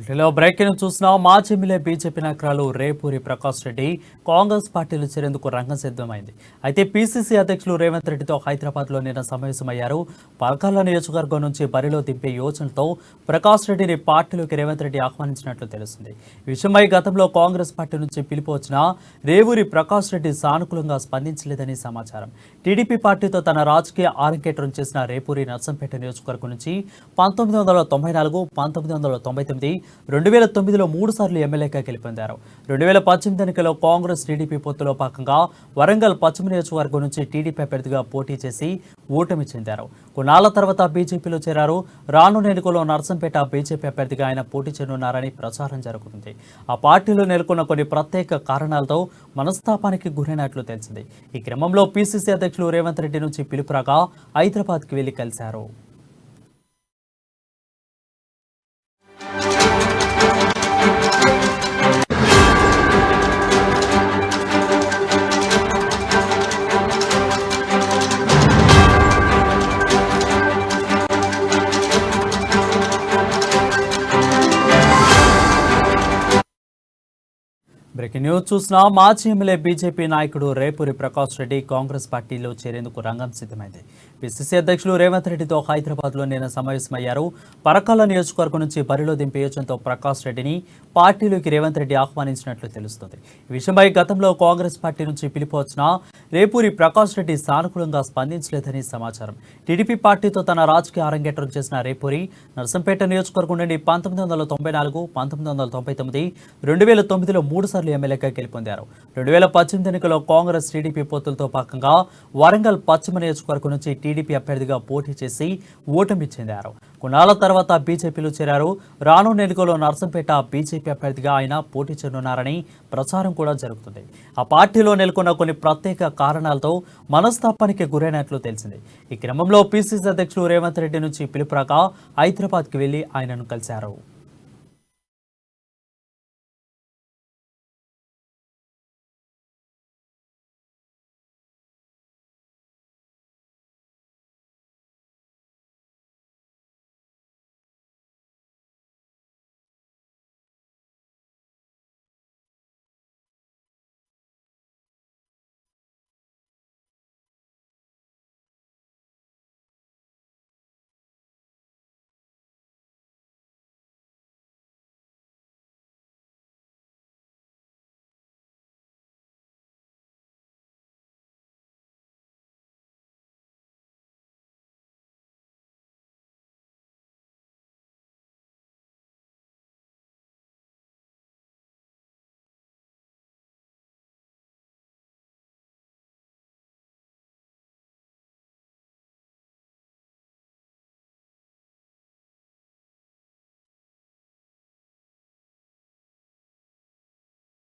వీటిలో బ్రేకింగ్ చూస్తున్నాం. మాజీ ఎమ్మెల్యే బీజేపీ నాయకురాలు రేపూరి ప్రకాష్ రెడ్డి కాంగ్రెస్ పార్టీలో చేరేందుకు రంగం సిద్ధమైంది. అయితే పీసీసీ అధ్యక్షులు రేవంత్ రెడ్డితో హైదరాబాద్లో నిన్న సమావేశమయ్యారు. పలకాల నియోజకవర్గం నుంచి బరిలో దింపే యోచనతో ప్రకాష్ రెడ్డిని పార్టీలోకి రేవంత్ రెడ్డి ఆహ్వానించినట్లు తెలుస్తుంది. ఈ విషయమై గతంలో కాంగ్రెస్ పార్టీ నుంచి పిలుపు వచ్చినా రేవూరి ప్రకాష్ రెడ్డి సానుకూలంగా స్పందించలేదని సమాచారం. టీడీపీ పార్టీతో తన రాజకీయ ఆరంగేట్రం చేసిన రేపూరి నర్సంపేట నియోజకవర్గం నుంచి 1994, 1999, 2009లో 3 సార్లు ఎమ్మెల్యేగా గెలుపొందారు. 2018 ఎన్నికల్లో కాంగ్రెస్ టీడీపీ పొత్తులో భాగంగా వరంగల్ పశ్చిమ నియోజకవర్గం నుంచి టీడీపీ అభ్యర్థిగా పోటీ చేసి ఓటమి చెందారు. కొన్నాళ్ల తర్వాత బీజేపీలో చేరారు. రానున్న ఎన్నికల్లో నర్సంపేట బీజేపీ అభ్యర్థిగా ఆయన పోటీ చేయనున్నారని ప్రచారం జరుగుతుంది. ఆ పార్టీలో నెలకొన్న కొన్ని ప్రత్యేక కారణాలతో మనస్తాపానికి గురైనట్లు తెలిసింది. ఈ క్రమంలో పీసీసీ అధ్యక్షులు రేవంత్ రెడ్డి నుంచి పిలుపు రాగా హైదరాబాద్కి వెళ్లి కలిశారు. బ్రేకింగ్ న్యూస్ చూసిన మాజీ ఎమ్మెల్యే బీజేపీ నాయకుడు రేపూరి ప్రకాష్ రెడ్డి కాంగ్రెస్ పార్టీలో చేరేందుకు రంగం సిద్ధమైంది. పీసీసీ అధ్యక్షులు రేవంత్ రెడ్డితో హైదరాబాద్లో నిన్న సమావేశమయ్యారు. పరకాల నియోజకవర్గం నుంచి బరిలో దింపే యోచనతో ప్రకాష్ రెడ్డిని పార్టీలోకి రేవంత్ రెడ్డి ఆహ్వానించినట్లు తెలుస్తుంది. ఈ విషయమై గతంలో కాంగ్రెస్ పార్టీ నుంచి పిలుపు వచ్చినా రేపూరి ప్రకాష్ రెడ్డి సానుకూలంగా స్పందించలేదని సమాచారం. టీడీపీ పార్టీతో తన రాజకీయ ఆరంగేట్రం చేసిన రేపూరి నర్సంపేట నియోజకవర్గం నుండి 1994, 1999, 2009లో 3 సార్లు ఎమ్మెల్యేగా గెలుపొందారు. 2018 ఎన్నికల్లో కాంగ్రెస్ టీడీపీ పొత్తులతో భాగంగా వరంగల్ పశ్చిమ నియోజకవర్గం నుంచి టీడీపీ అభ్యర్థిగా పోటీ చేసి ఓటమి చెందారు. కొన్నాళ్ల తర్వాత బీజేపీలో చేరారు. రానున్న ఎన్నికల్లో నర్సంపేట బీజేపీ అభ్యర్థిగా ఆయన పోటీ చేయనున్నారని ప్రచారం కూడా జరుగుతుంది. ఆ పార్టీలో నెలకొన్న కొన్ని ప్రత్యేక కారణాలతో మనస్తాపానికి గురైనట్లు తెలిసింది. ఈ క్రమంలో పీసీసీ అధ్యక్షులు రేవంత్ రెడ్డి నుంచి పిలుపు రాగా హైదరాబాద్కి వెళ్లి ఆయనను కలిశారు.